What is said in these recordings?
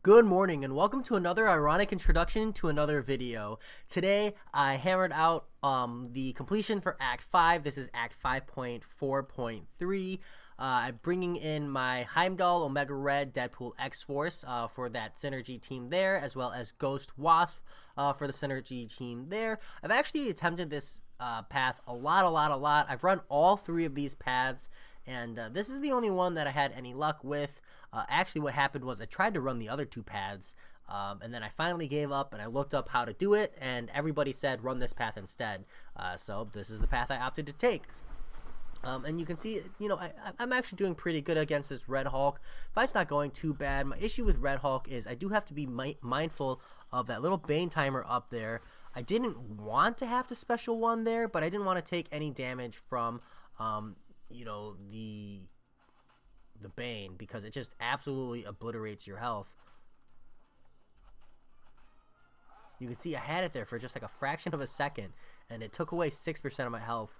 Good morning and welcome to another ironic introduction to another video. Today I hammered out the completion for Act 5. This is Act 5.4.3. I'm bringing in my Heimdall, Omega Red, Deadpool, X-Force for that synergy team there, as well as Ghost Wasp for the synergy team there. I've actually attempted this path a lot. I've run all three of these paths, and this is the only one that I had any luck with. Actually, what happened was I tried to run the other two paths, and then I finally gave up, and I looked up how to do it, and everybody said run this path instead. So this is the path I opted to take. And you can see, I'm actually doing pretty good against this Red Hulk. Fight's not going too bad. My issue with Red Hulk is I do have to be mindful of that little Bane timer up there. I didn't want to have to special one there, but I didn't want to take any damage from, the Bane, because it just absolutely obliterates your health. You can see I had it there for just like a fraction of a second, and it took away 6% of my health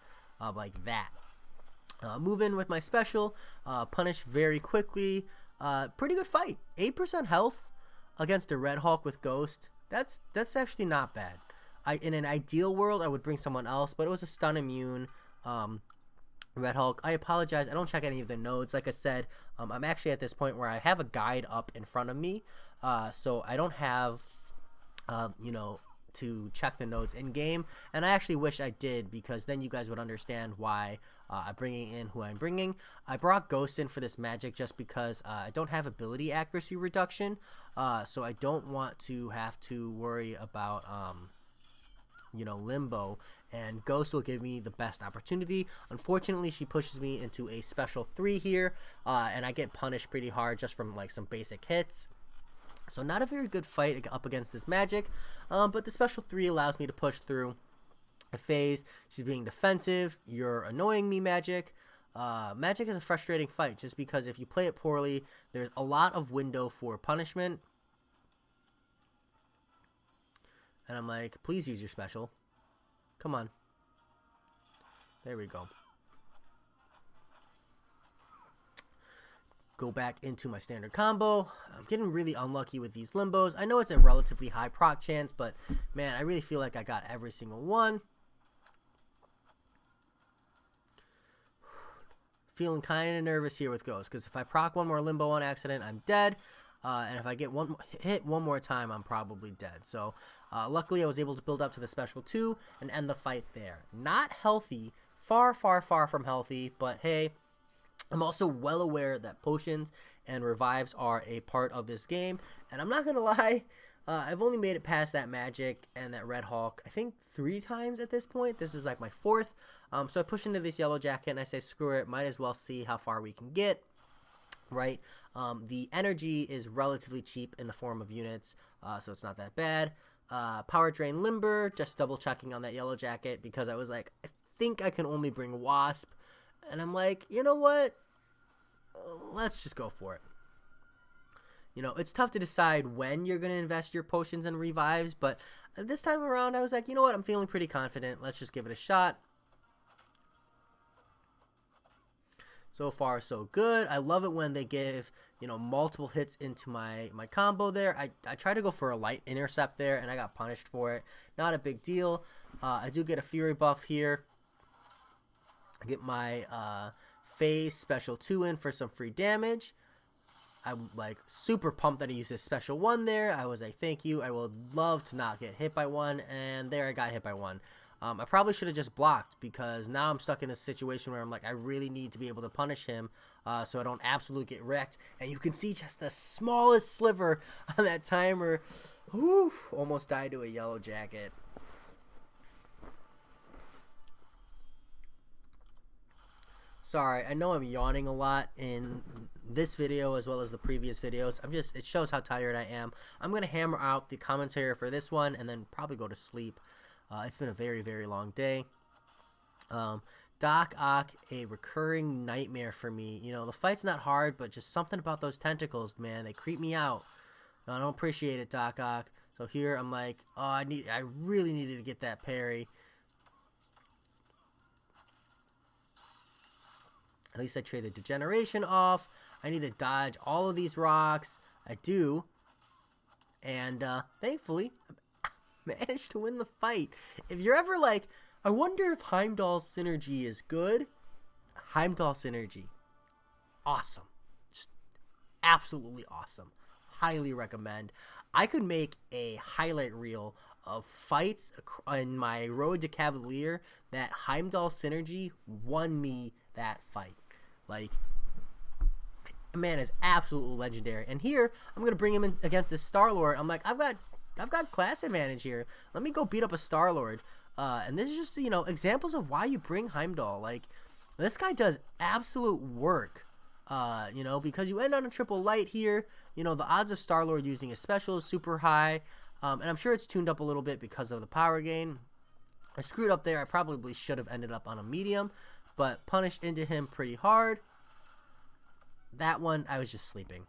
like that. Move in with my special, punish very quickly. Pretty good fight. 8% health against a Red Hulk with Ghost. That's actually not bad. In an ideal world, I would bring someone else, but it was a stun immune Red Hulk. I apologize, I don't check any of the nodes. Like I said, I'm actually at this point where I have a guide up in front of me, so I don't have to check the nodes in game, and I actually wish I did, because then you guys would understand why I'm bringing in who I'm bringing. I brought Ghost in for this magic just because I don't have ability accuracy reduction, so I don't want to have to worry about limbo, and Ghost will give me the best opportunity. Unfortunately, she pushes me into a special 3 here, and I get punished pretty hard just from like some basic hits. So not a very good fight up against this magic, but the special 3 allows me to push through a phase. She's being defensive. You're annoying me, magic. Magic is a frustrating fight just because if you play it poorly, there's a lot of window for punishment. And I'm like, please use your special. Come on. There we go. Go back into my standard combo. I'm getting really unlucky with these limbos. I know it's a relatively high proc chance, but man, I really feel like I got every single one. Feeling kind of nervous here with Ghost, because if I proc one more limbo on accident, I'm dead. And if I get hit one more time, I'm probably dead. So luckily I was able to build up to the special 2 and end the fight there. Not healthy, far from healthy, but hey, I'm also well aware that potions and revives are a part of this game, and I'm not gonna lie, I've only made it past that magic and that Red Hulk I think 3 times at this point. This is like my 4th. So I push into this yellow jacket and I say screw it, might as well see how far we can get. Right, the energy is relatively cheap in the form of units, so it's not that bad. Power drain limber, just double checking on that yellow jacket because I was like, I think I can only bring Wasp, and I'm like, you know what, let's just go for it. It's tough to decide when you're going to invest your potions and revives, but this time around I was like, you know what, I'm feeling pretty confident, let's just give it a shot. So far, so good. I love it when they give, multiple hits into my combo there. I try to go for a light intercept there, and I got punished for it. Not a big deal. I do get a Fury buff here. I get my phase special 2 in for some free damage. I'm like super pumped that I used this special 1 there. I was like, thank you. I would love to not get hit by one, and there I got hit by one. I probably should have just blocked, because now I'm stuck in this situation where I'm like, I really need to be able to punish him so I don't absolutely get wrecked. And you can see just the smallest sliver on that timer. Whew, almost died to a yellow jacket. Sorry, I know I'm yawning a lot in this video as well as the previous videos. It shows how tired I am. I'm going to hammer out the commentary for this one and then probably go to sleep. It's been a very long day. Doc Ock, a recurring nightmare for me. The fight's not hard, but just something about those tentacles, man, they creep me out. No, I don't appreciate it, Doc Ock. So here I'm like, oh, I really needed to get that parry. At least I traded Degeneration off. I need to dodge all of these rocks. I do. And thankfully, I managed to win the fight. If you're ever like, I wonder if Heimdall's synergy is good, Heimdall synergy, awesome. Just absolutely awesome. Highly recommend. I could make a highlight reel of fights in my Road to Cavalier that Heimdall synergy won me that fight. Like, man is absolutely legendary. And here, I'm gonna bring him in against this Star-Lord. I'm like, I've got class advantage here. Let me go beat up a Star-Lord. And this is just, you know, examples of why you bring Heimdall. Like, this guy does absolute work. You know, because you end on a triple light here. You know, the odds of Star-Lord using his special is super high. And I'm sure it's tuned up a little bit because of the power gain. I screwed up there. I probably should have ended up on a medium, but punished into him pretty hard. That one, I was just sleeping.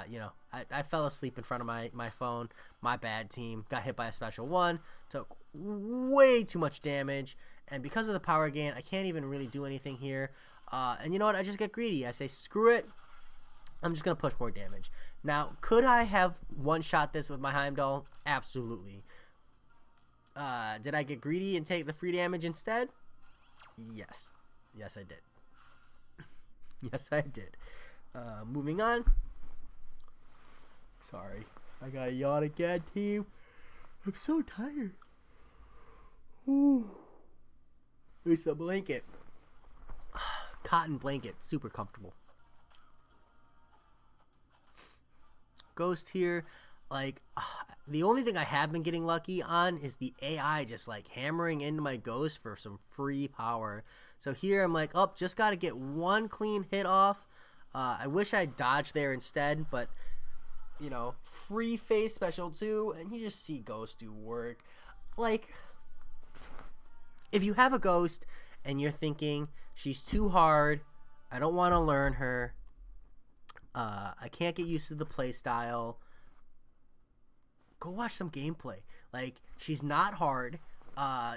You know, I fell asleep in front of my phone. My bad, team. Got hit by a special one. Took way too much damage. And because of the power gain, I can't even really do anything here. And you know what? I just get greedy. I say, screw it. I'm just going to push more damage. Now, could I have one-shot this with my Heimdall? Absolutely. Did I get greedy and take the free damage instead? Yes. Yes, I did. Yes, I did. Moving on. Sorry. I got to yawn again, team. I'm so tired. Ooh. Here's the blanket. Cotton blanket. Super comfortable. Ghost here. Like, the only thing I have been getting lucky on is the AI just, like, hammering into my Ghost for some free power. So here I'm like, oh, just got to get one clean hit off. I wish I dodged there instead, but, you know, free phase special too, and you just see Ghost do work. Like, if you have a Ghost and you're thinking, she's too hard, I don't want to learn her, I can't get used to the play style, go watch some gameplay. Like, she's not hard.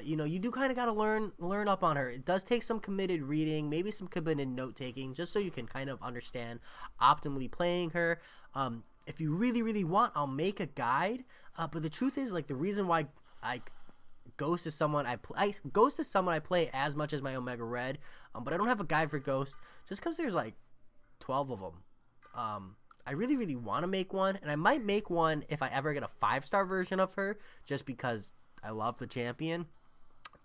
You know, you do kind of got to learn up on her. It does take some committed reading, maybe some committed note taking, just so you can kind of understand optimally playing her. If you really, really want, I'll make a guide. But the truth is, like, the reason why Ghost is someone I play as much as my Omega Red, but I don't have a guide for Ghost just because there's like 12 of them. I really, really want to make one, and I might make one if I ever get a 5-star version of her, just because I love the champion.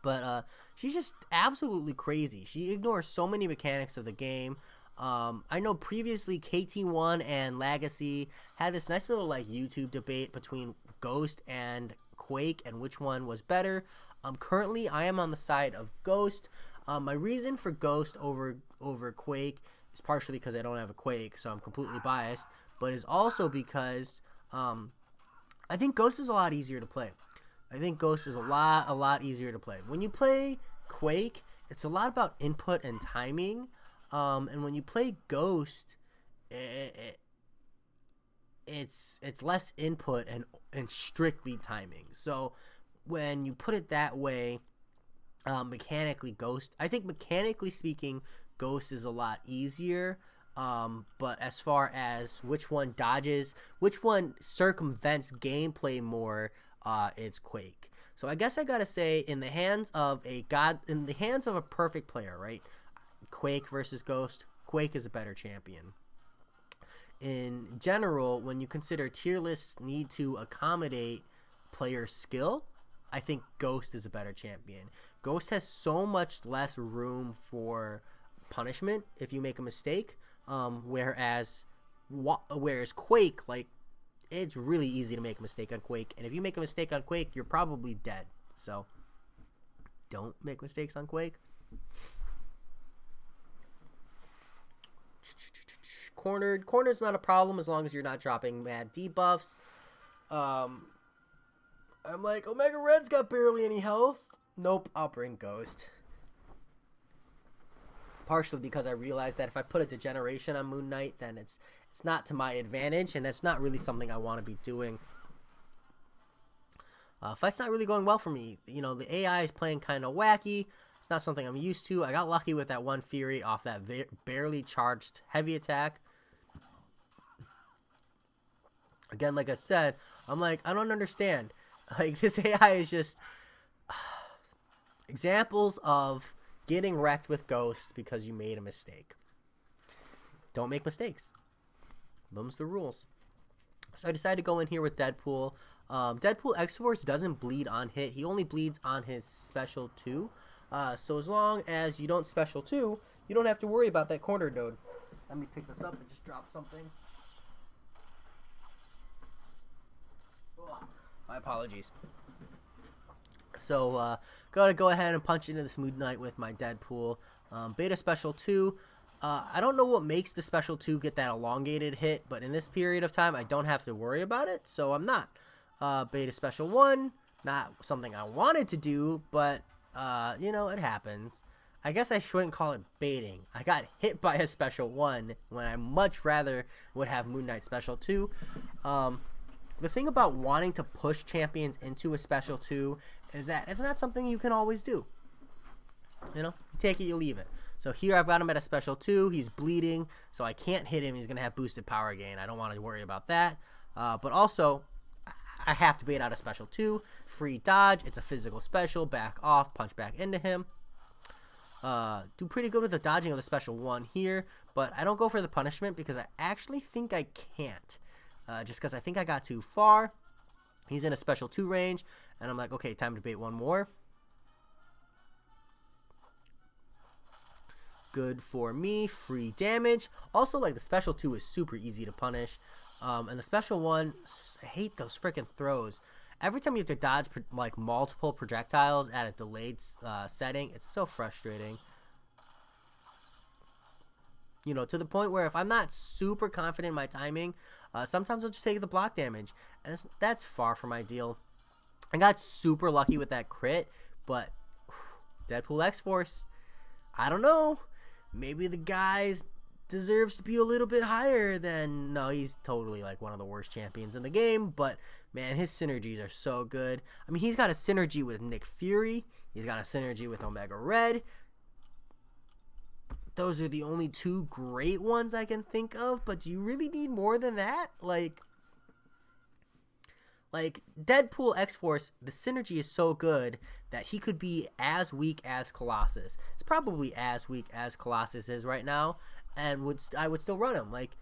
But she's just absolutely crazy. She ignores so many mechanics of the game. I know previously KT1 and Legacy had this nice little like YouTube debate between Ghost and Quake and which one was better. Currently, I am on the side of Ghost. My reason for Ghost over Quake is partially because I don't have a Quake, so I'm completely biased, but is also because I think Ghost is a lot easier to play. I think Ghost is a lot easier to play. When you play Quake, it's a lot about input and timing, and when you play Ghost, it's less input and strictly timing. So when you put it that way, mechanically Ghost, I think mechanically speaking, Ghost is a lot easier. But as far as which one dodges, which one circumvents gameplay more, it's Quake. So I guess I gotta say, in the hands of a perfect player, right? Quake versus Ghost, Quake is a better champion. In general, when you consider tier lists need to accommodate player skill, I think Ghost is a better champion. Ghost has so much less room for punishment if you make a mistake, whereas Quake, like, it's really easy to make a mistake on Quake, and if you make a mistake on Quake, you're probably dead. So don't make mistakes on Quake. Cornered's not a problem as long as you're not dropping mad debuffs. I'm like, Omega Red's got barely any health. Nope, I'll bring Ghost. Partially because I realized that if I put a degeneration on Moon Knight, then it's not to my advantage, and that's not really something I want to be doing. Fight's not really going well for me. You know, the AI is playing kind of wacky. It's not something I'm used to. I got lucky with that one Fury off that barely charged heavy attack. Again, like I said, I'm like, I don't understand. Like, this AI is just examples of getting wrecked with Ghost because you made a mistake. Don't make mistakes. Them's the rules. So I decided to go in here with Deadpool. Deadpool X-Force doesn't bleed on hit. He only bleeds on his special 2. So as long as you don't special 2, you don't have to worry about that corner node. Let me pick this up and just drop something. Ugh, my apologies. So gotta go ahead and punch into this Moon Knight with my Deadpool. Beta special 2. I don't know what makes the special 2 get that elongated hit, but in this period of time, I don't have to worry about it, so I'm not. Beta special 1, not something I wanted to do, but, you know, it happens. I guess I shouldn't call it baiting. I got hit by a special 1 when I much rather would have Moon Knight special 2. The thing about wanting to push champions into a special 2 is that it's not something you can always do. You know, you take it, you leave it. So here I've got him at a special 2. He's bleeding, so I can't hit him. He's going to have boosted power gain. I don't want to worry about that. But also, I have to bait out a special 2. Free dodge. It's a physical special. Back off. Punch back into him. Do pretty good with the dodging of the special 1 here. But I don't go for the punishment because I actually think I can't. Just because I think I got too far. He's in a special 2 range. And I'm like, okay, time to bait one more. Good for me. Free damage. Also, like, the special 2 is super easy to punish. And the special 1, I hate those freaking throws. Every time you have to dodge, like, multiple projectiles at a delayed setting, it's so frustrating. You know, to the point where if I'm not super confident in my timing, sometimes I'll just take the block damage. And that's far from ideal. I got super lucky with that crit, but Deadpool X-Force, I don't know. Maybe the guy deserves to be a little bit higher than... No, he's totally like one of the worst champions in the game, but man, his synergies are so good. I mean, he's got a synergy with Nick Fury. He's got a synergy with Omega Red. Those are the only 2 great ones I can think of, but do you really need more than that? Like Deadpool X-Force, the synergy is so good that he could be as weak as Colossus. It's probably as weak as Colossus is right now, and I would still run him. Like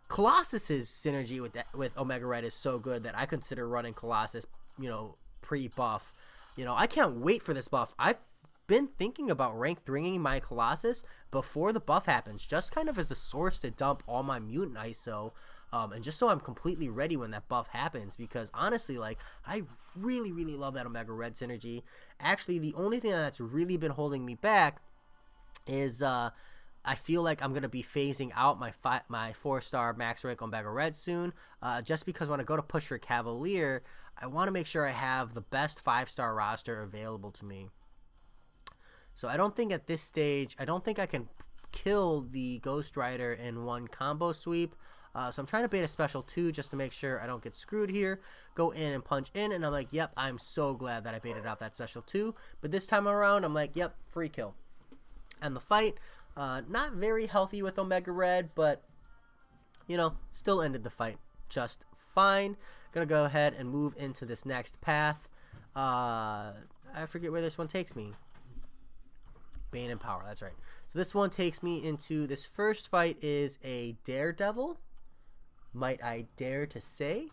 Colossus's synergy with Omega Red is so good that I consider running Colossus, you know, pre-buff. You know, I can't wait for this buff. I've been thinking about rank 3ing my Colossus before the buff happens, just kind of as a source to dump all my mutant ISO. And just so I'm completely ready when that buff happens, because honestly, like, I really, really love that Omega Red synergy. Actually, the only thing that's really been holding me back is I feel like I'm going to be phasing out my 4-star max rank Omega Red soon, just because when I go to push for Cavalier, I want to make sure I have the best 5-star roster available to me. So I don't think at this stage, I don't think I can kill the Ghost Rider in one combo sweep. So I'm trying to bait a special 2 just to make sure I don't get screwed here. Go in and punch in, and I'm like, yep, I'm so glad that I baited out that special 2. But this time around, I'm like, yep, free kill. And the fight, not very healthy with Omega Red, but, you know, still ended the fight just fine. Gonna go ahead and move into this next path. I forget where this one takes me. Bane and Power, that's right. So this one takes me into, this first fight is a Daredevil. Might I dare to say?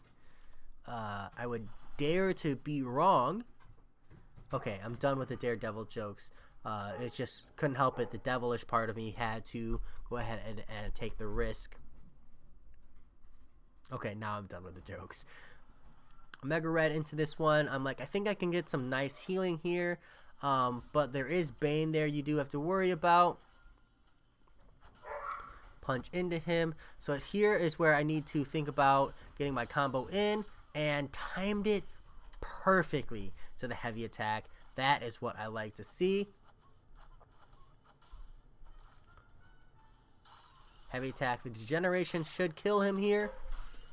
I would dare to be wrong. Okay, I'm done with the Daredevil jokes. It just couldn't help it. The devilish part of me had to go ahead and take the risk. Okay, now I'm done with the jokes. Omega Red into this one. I'm like, I think I can get some nice healing here. But there is Bane there you do have to worry about. Punch into him. So here is where I need to think about getting my combo in, and timed it perfectly to the heavy attack. That is what I like to see. Heavy attack. The degeneration should kill him here.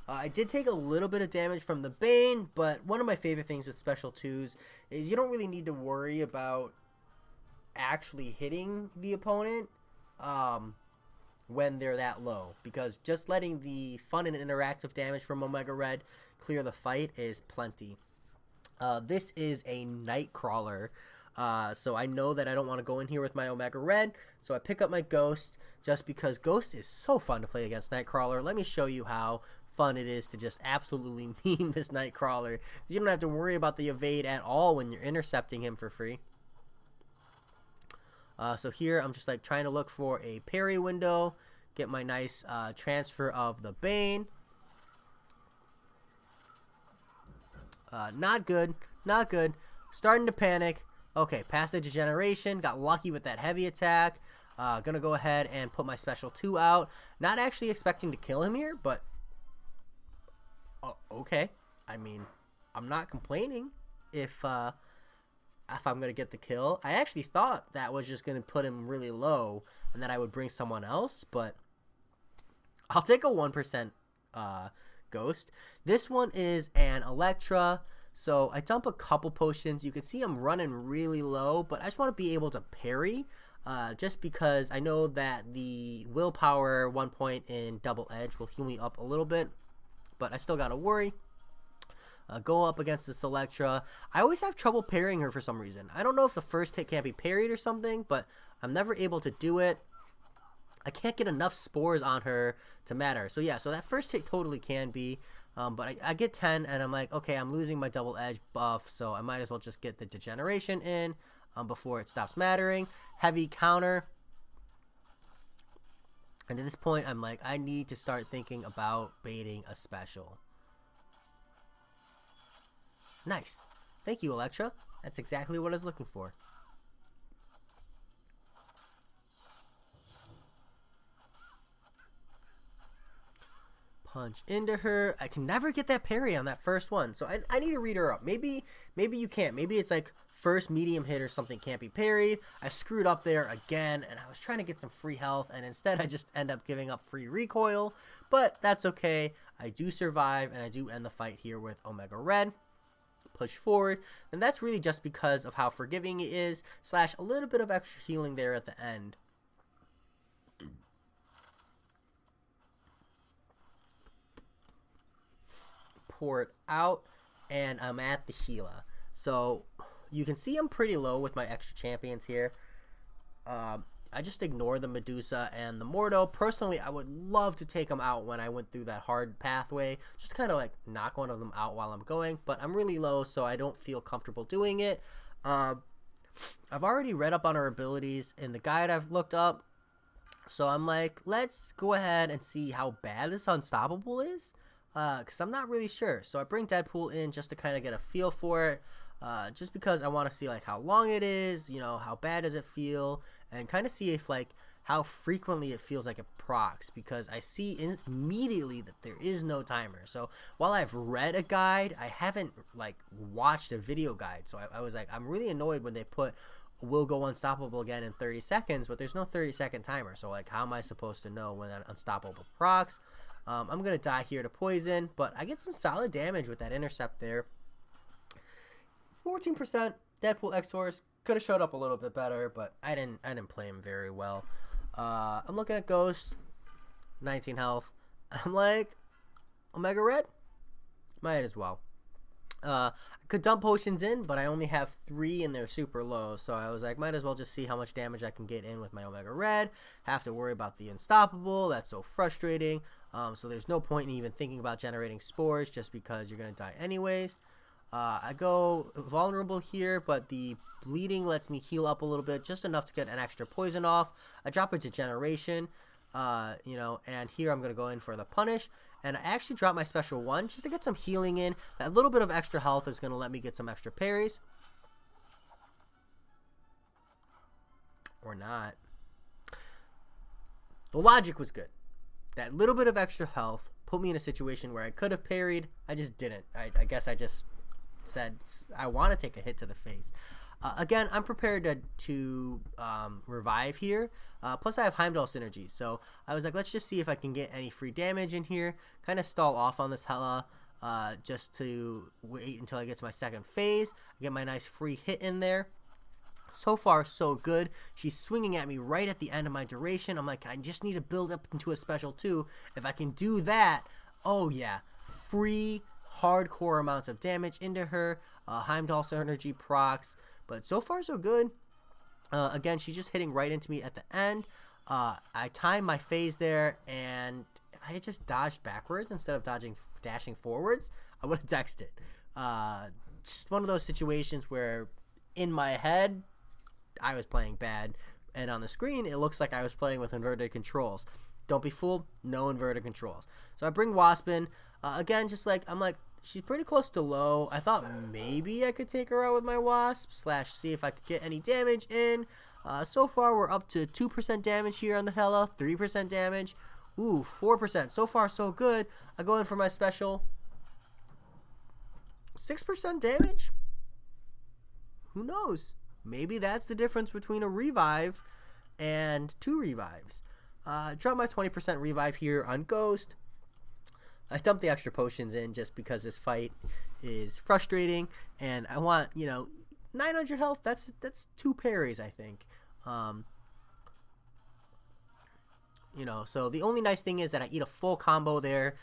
I did take a little bit of damage from the Bane, but one of my favorite things with special 2s is you don't really need to worry about actually hitting the opponent. when they're that low, because just letting the fun and interactive damage from Omega Red clear the fight is plenty. This is a Nightcrawler, so I know that I don't want to go in here with my Omega Red, so I pick up my Ghost just because Ghost is so fun to play against Nightcrawler. Let me show you how fun it is to just absolutely meme this Nightcrawler. You don't have to worry about the evade at all when you're intercepting him for free. So here I'm just like trying to look for a parry window, get my nice transfer of the Bane. Not good, not good. Starting to panic. Okay, past the degeneration, got lucky with that heavy attack. Gonna go ahead and put my special 2 out. Not actually expecting to kill him here, but okay. I mean, I'm not complaining if I'm gonna get the kill. I actually thought that was just gonna put him really low and then I would bring someone else, but I'll take a 1% Ghost. This one is an Electra, so I dump a couple potions. You can see I'm running really low, but I just want to be able to parry, just because I know that the willpower 1 point in Double Edge will heal me up a little bit, but I still gotta worry. Go up against this Electra. I always have trouble parrying her for some reason. I don't know if the first hit can't be parried or something, but I'm never able to do it. I can't get enough spores on her to matter. So yeah, so that first hit totally can be, but I get 10 and I'm like, okay, I'm losing my double edge buff, so I might as well just get the degeneration in before it stops mattering. Heavy counter. And at this point, I'm like, I need to start thinking about baiting a special. Nice. Thank you, Electra. That's exactly what I was looking for. Punch into her. I can never get that parry on that first one, so I need to read her up. Maybe you can't. Maybe it's like first medium hit or something can't be parried. I screwed up there again, and I was trying to get some free health, and instead I just end up giving up free recoil, but that's okay. I do survive, and I do end the fight here with Omega Red. Push forward, and that's really just because of how forgiving it is, / a little bit of extra healing there at the end. Pour it out, and I'm at the Gila. So you can see I'm pretty low with my extra champions here. I just ignore the Medusa and the Mordo. Personally, I would love to take them out when I went through that hard pathway. Just kind of like knock one of them out while I'm going. But I'm really low, so I don't feel comfortable doing it. I've already read up on her abilities in the guide I've looked up. So I'm like, let's go ahead and see how bad this Unstoppable is. Because I'm not really sure. So I bring Deadpool in just to kind of get a feel for it. Just because I want to see like how long it is, you know, how bad does it feel, and kind of see if like how frequently it feels like it procs, because I see immediately that there is no timer. So while I've read a guide, I haven't like watched a video guide. So I was like, I'm really annoyed when they put will go unstoppable again in 30 seconds, but there's no 30-second timer. So like, how am I supposed to know when that unstoppable procs? I'm gonna die here to poison, but I get some solid damage with that intercept there. 14% Deadpool X-Force could have showed up a little bit better, but I didn't play him very well. I'm looking at Ghost, 19 health. I'm like, Omega Red, might as well. I could dump potions in, but I only have 3 and they're super low, so I was like, might as well just see how much damage I can get in with my Omega Red. Have to worry about the Unstoppable. That's so frustrating. So there's no point in even thinking about generating spores just because you're gonna die anyways. I go vulnerable here, but the bleeding lets me heal up a little bit, just enough to get an extra poison off. I drop a degeneration, you know, and here I'm going to go in for the punish. And I actually drop my special 1 just to get some healing in. That little bit of extra health is going to let me get some extra parries. Or not. The logic was good. That little bit of extra health put me in a situation where I could have parried. I just didn't. I guess I just said I want to take a hit to the face. Again, I'm prepared to revive here. Plus I have Heimdall synergy, so I was like, let's just see if I can get any free damage in here. Kind of stall off on this Hela just to wait until I get to my second phase. I get my nice free hit in there. So far, so good. She's swinging at me right at the end of my duration. I'm like, I just need to build up into a special 2. If I can do that, oh yeah, free hardcore amounts of damage into her. Heimdall energy procs, but so far so good. Again, she's just hitting right into me at the end. I time my phase there, and if I had just dodged backwards instead of dashing forwards, I would have dexed it. Just one of those situations where in my head I was playing bad, and on the screen it looks like I was playing with inverted controls. Don't be fooled, no inverted controls. So I bring Wasp in. Again, just like, I'm like, she's pretty close to low. I thought maybe I could take her out with my Wasp, / see if I could get any damage in. So far, we're up to 2% damage here on the Hela, 3% damage. Ooh, 4%. So far, so good. I go in for my special. 6% damage? Who knows? Maybe that's the difference between a revive and 2 revives. Drop my 20% revive here on Ghost. I dumped the extra potions in just because this fight is frustrating, and I want, 900 health. That's 2 parries, I think. So the only nice thing is that I eat a full combo there,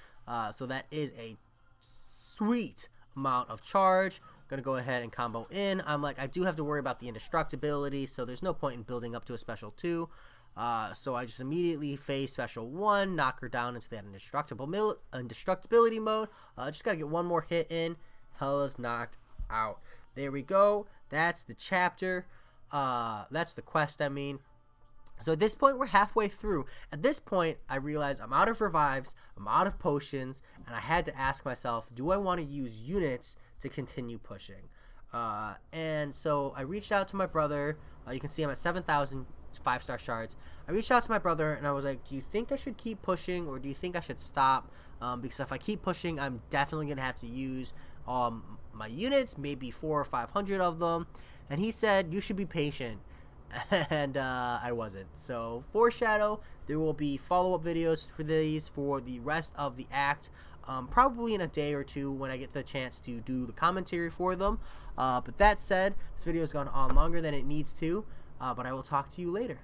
so that is a sweet amount of charge. Gonna go ahead and combo in. I'm like, I do have to worry about the indestructibility, so there's no point in building up to a special 2. So I just immediately phase special 1, knock her down into that indestructibility mode. Just gotta get one more hit in. Hela's knocked out. There we go. That's the chapter. That's the quest, I mean. So at this point, we're halfway through. At this point, I realized I'm out of revives, I'm out of potions, and I had to ask myself, do I want to use units to continue pushing? And so I reached out to my brother. You can see I'm at 7,000 5-star shards. I reached out to my brother, and I was like, do you think I should keep pushing, or do you think I should stop? Because if I keep pushing, I'm definitely going to have to use my units, maybe 400 or 500 of them. And he said, you should be patient. And I wasn't. So foreshadow, there will be follow-up videos for these for the rest of the act, probably in a day or 2 when I get the chance to do the commentary for them. But that said, this video has gone on longer than it needs to, but I will talk to you later.